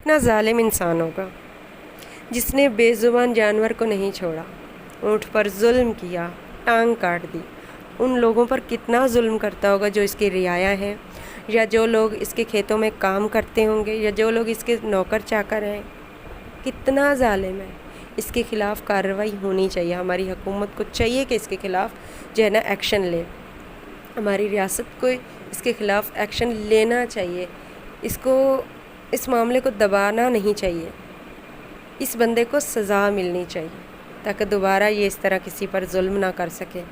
اتنا ظالم انسان ہوگا جس نے بے زبان جانور کو نہیں چھوڑا، اونٹ پر ظلم کیا، ٹانگ کاٹ دی۔ ان لوگوں پر کتنا ظلم کرتا ہوگا جو اس کی رعایا ہیں، یا جو لوگ اس کے کھیتوں میں کام کرتے ہوں گے، یا جو لوگ اس کے نوکر چاکر ہیں۔ کتنا ظالم ہے، اس کے خلاف کارروائی ہونی چاہیے۔ ہماری حکومت کو چاہیے کہ اس کے خلاف جو ہے نا ایکشن لے، ہماری ریاست کو اس کے خلاف ایکشن لینا چاہیے۔ اس معاملے کو دبانا نہیں چاہیے، اس بندے کو سزا ملنی چاہیے تاکہ دوبارہ یہ اس طرح کسی پر ظلم نہ کر سکے۔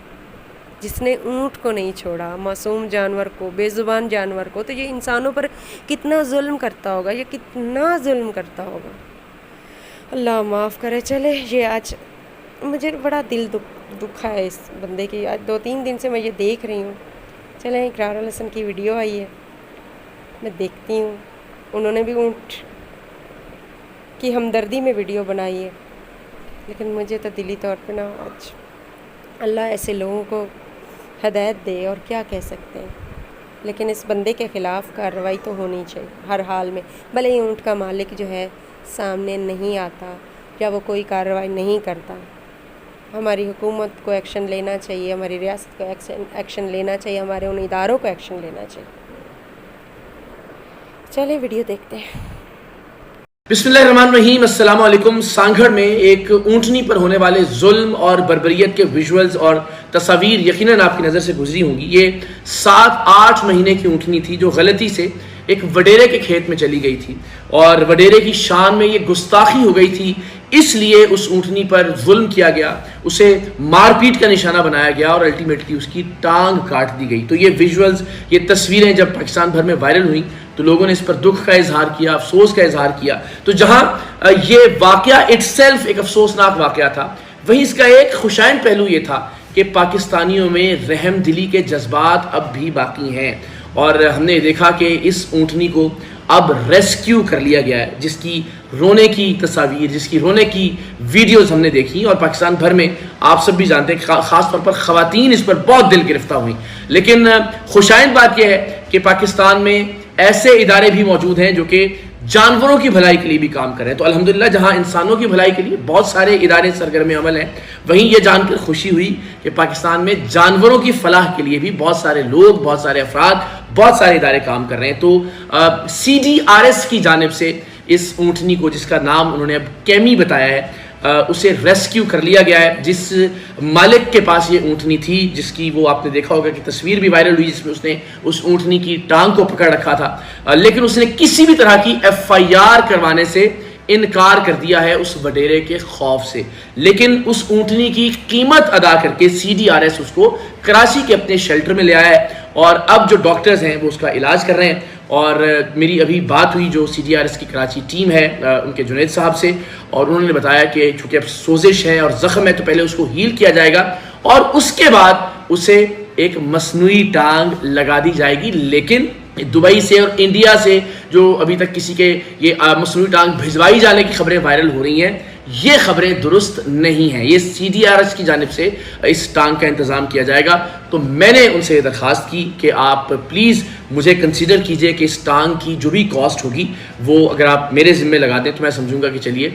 جس نے اونٹ کو نہیں چھوڑا، معصوم جانور کو، بے زبان جانور کو، تو یہ انسانوں پر کتنا ظلم کرتا ہوگا، یہ کتنا ظلم کرتا ہوگا۔ اللہ معاف کرے۔ چلے، یہ آج مجھے بڑا دل دکھا ہے اس بندے کی۔ آج 2-3 دن سے میں یہ دیکھ رہی ہوں۔ چلیں، اقرار الحسن کی ویڈیو آئی ہے، میں دیکھتی ہوں۔ انہوں نے بھی اونٹ کی ہمدردی میں ویڈیو بنائی ہے، لیکن مجھے تو دلی طور پہ نا آج اللہ ایسے لوگوں کو ہدایت دے، اور کیا کہہ سکتے ہیں۔ لیکن اس بندے کے خلاف کارروائی تو ہونی چاہیے ہر حال میں، بھلے ہی اونٹ کا مالک جو ہے سامنے نہیں آتا یا وہ کوئی کارروائی نہیں کرتا۔ ہماری حکومت کو ایکشن لینا چاہیے، ہماری ریاست کو ایکشن لینا چاہیے، ہمارے ان اداروں کو ایکشن لینا چاہیے۔ چلے ویڈیو دیکھتے ہیں۔ بسم اللہ الرحمن الرحیم۔ السلام علیکم۔ سانگھڑ میں ایک اونٹنی پر ہونے والے ظلم اور بربریت کے ویژولز اور تصاویر یقیناً آپ کی نظر سے گزری ہوں گی۔ یہ 7-8 مہینے کی اونٹنی تھی جو غلطی سے ایک وڈیرے کے کھیت میں چلی گئی تھی، اور وڈیرے کی شان میں یہ گستاخی ہو گئی تھی، اس لیے اس اونٹنی پر ظلم کیا گیا، اسے مار پیٹ کا نشانہ بنایا گیا، اور الٹیمیٹلی اس کی ٹانگ کاٹ دی گئی۔ تو یہ ویژولز، یہ تصویریں جب پاکستان بھر میں وائرل ہوئیں تو لوگوں نے اس پر دکھ کا اظہار کیا، افسوس کا اظہار کیا۔ تو جہاں یہ واقعہ اٹسیلف ایک افسوسناک واقعہ تھا، وہیں اس کا ایک خوشائن پہلو یہ تھا کہ پاکستانیوں میں رحم دلی کے جذبات اب بھی باقی ہیں، اور ہم نے دیکھا کہ اس اونٹنی کو اب ریسکیو کر لیا گیا ہے، جس کی رونے کی تصاویر، جس کی رونے کی ویڈیوز ہم نے دیکھی، اور پاکستان بھر میں آپ سب بھی جانتے ہیں کہ خاص طور پر خواتین اس پر بہت دل گرفتہ ہوئیں۔ لیکن خوشائن بات یہ ہے کہ پاکستان میں ایسے ادارے بھی موجود ہیں جو کہ جانوروں کی بھلائی کے لیے بھی کام کر رہے ہیں۔ تو الحمدللہ جہاں انسانوں کی بھلائی کے لیے بہت سارے ادارے سرگرم عمل ہیں، وہیں یہ جان کر خوشی ہوئی کہ پاکستان میں جانوروں کی فلاح کے لیے بھی بہت سارے لوگ، بہت سارے افراد، بہت سارے ادارے کام کر رہے ہیں۔ تو CDRS کی جانب سے اس اونٹنی کو، جس کا نام انہوں نے اب کیمی بتایا ہے، اسے ریسکیو کر لیا گیا ہے۔ جس مالک کے پاس یہ اونٹنی تھی، جس کی وہ آپ نے دیکھا ہوگا کہ تصویر بھی وائرل ہوئی، جس میں اس نے اس اونٹنی کی ٹانگ کو پکڑ رکھا تھا، لیکن اس نے کسی بھی طرح کی FIR کروانے سے انکار کر دیا ہے اس وڈیرے کے خوف سے۔ لیکن اس اونٹنی کی قیمت ادا کر کے CDRS اس کو کراچی کے اپنے شیلٹر میں لے آیا ہے، اور اب جو ڈاکٹرز ہیں وہ اس کا علاج کر رہے ہیں۔ اور میری ابھی بات ہوئی جو CDRS کی کراچی ٹیم ہے ان کے جنید صاحب سے، اور انہوں نے بتایا کہ چونکہ اب سوزش ہے اور زخم ہے تو پہلے اس کو ہیل کیا جائے گا، اور اس کے بعد اسے ایک مصنوعی ٹانگ لگا دی جائے گی۔ لیکن دبئی سے اور انڈیا سے جو ابھی تک کسی کے یہ مصنوعی ٹانگ بھجوائی جانے کی خبریں وائرل ہو رہی ہیں، یہ خبریں درست نہیں ہیں۔ یہ CDRS کی جانب سے اس ٹانگ کا انتظام کیا جائے گا۔ تو میں نے ان سے یہ درخواست کی کہ آپ پلیز مجھے کنسیڈر کیجئے کہ اس ٹانگ کی جو بھی کاسٹ ہوگی وہ اگر آپ میرے ذمہ لگا دیں تو میں سمجھوں گا کہ چلیے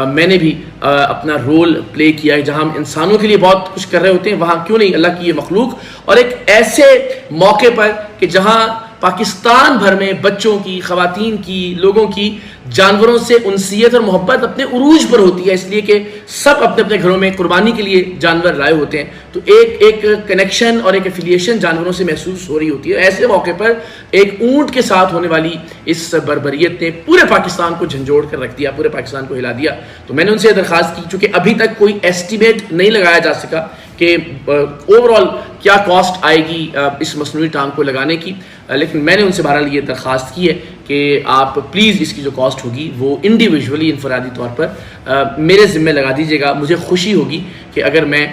میں نے بھی اپنا رول پلے کیا ہے۔ جہاں ہم انسانوں کے لیے بہت کچھ کر رہے ہوتے ہیں، وہاں کیوں نہیں اللہ کی یہ مخلوق، اور ایک ایسے موقع پر کہ جہاں پاکستان بھر میں بچوں کی، خواتین کی، لوگوں کی جانوروں سے انسیت اور محبت اپنے عروج پر ہوتی ہے، اس لیے کہ سب اپنے اپنے گھروں میں قربانی کے لیے جانور لائے ہوتے ہیں، تو ایک کنیکشن اور ایک ایفیلیشن جانوروں سے محسوس ہو رہی ہوتی ہے۔ ایسے موقع پر ایک اونٹ کے ساتھ ہونے والی اس بربریت نے پورے پاکستان کو جھنجھوڑ کر رکھ دیا، پورے پاکستان کو ہلا دیا۔ تو میں نے ان سے درخواست کی، چونکہ ابھی تک کوئی ایسٹیمیٹ نہیں لگایا جا سکا کہ اوور آل کیا کاسٹ آئے گی اس مصنوعی ٹانگ کو لگانے کی، لیکن میں نے ان سے بہرحال یہ درخواست کی ہے کہ آپ پلیز اس کی جو کاسٹ ہوگی وہ انڈیویجولی، انفرادی طور پر میرے ذمہ لگا دیجیے گا۔ مجھے خوشی ہوگی کہ اگر میں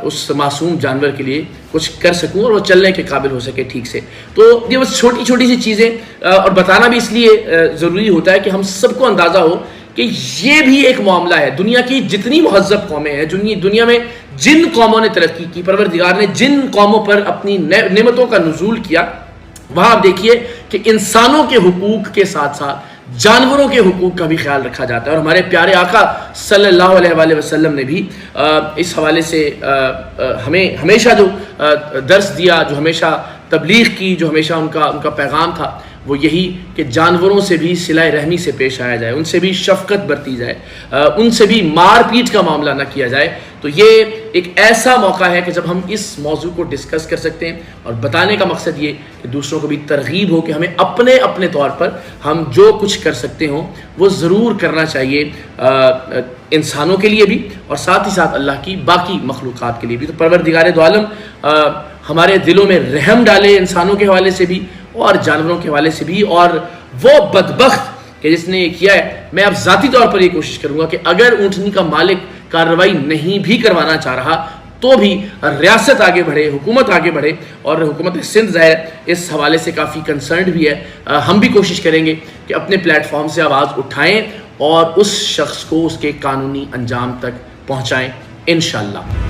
اس معصوم جانور کے لیے کچھ کر سکوں اور وہ چلنے کے قابل ہو سکے ٹھیک سے۔ تو یہ بس چھوٹی چھوٹی سی چیزیں، اور بتانا بھی اس لیے ضروری ہوتا ہے کہ ہم سب کو اندازہ ہو کہ یہ بھی ایک معاملہ ہے۔ دنیا کی جتنی مہذب قومیں ہیں، دنیا میں جن قوموں نے ترقی کی، پروردگار نے جن قوموں پر اپنی نعمتوں کا نزول کیا، وہاں آپ دیکھیے کہ انسانوں کے حقوق کے ساتھ ساتھ جانوروں کے حقوق کا بھی خیال رکھا جاتا ہے. اور ہمارے پیارے آقا صلی اللہ علیہ وآلہ وسلم نے بھی اس حوالے سے ہمیں ہمیشہ جو درس دیا، جو ہمیشہ تبلیغ کی، جو ہمیشہ ان کا پیغام تھا، وہ یہی کہ جانوروں سے بھی صلہ رحمی سے پیش آیا جائے، ان سے بھی شفقت برتی جائے، ان سے بھی مار پیٹ کا معاملہ نہ کیا جائے. تو یہ ایک ایسا موقع ہے کہ جب ہم اس موضوع کو ڈسکس کر سکتے ہیں، اور بتانے کا مقصد یہ کہ دوسروں کو بھی ترغیب ہو کہ ہمیں اپنے طور پر ہم جو کچھ کر سکتے ہوں وہ ضرور کرنا چاہیے، انسانوں کے لیے بھی اور ساتھ ہی ساتھ اللہ کی باقی مخلوقات کے لیے بھی. تو پروردگار دو عالم ہمارے دلوں میں رحم ڈالے، انسانوں کے حوالے سے بھی اور جانوروں کے حوالے سے بھی. اور وہ بدبخت کہ جس نے یہ کیا ہے، میں اب ذاتی طور پر یہ کوشش کروں گا کہ اگر اونٹنی کا مالک کارروائی نہیں بھی کروانا چاہ رہا تو بھی ریاست آگے بڑھے، حکومت آگے بڑھے، اور حکومت سندھ ظاہر اس حوالے سے کافی کنسرنڈ بھی ہے. ہم بھی کوشش کریں گے کہ اپنے پلیٹ فارم سے آواز اٹھائیں اور اس شخص کو اس کے قانونی انجام تک پہنچائیں انشاءاللہ.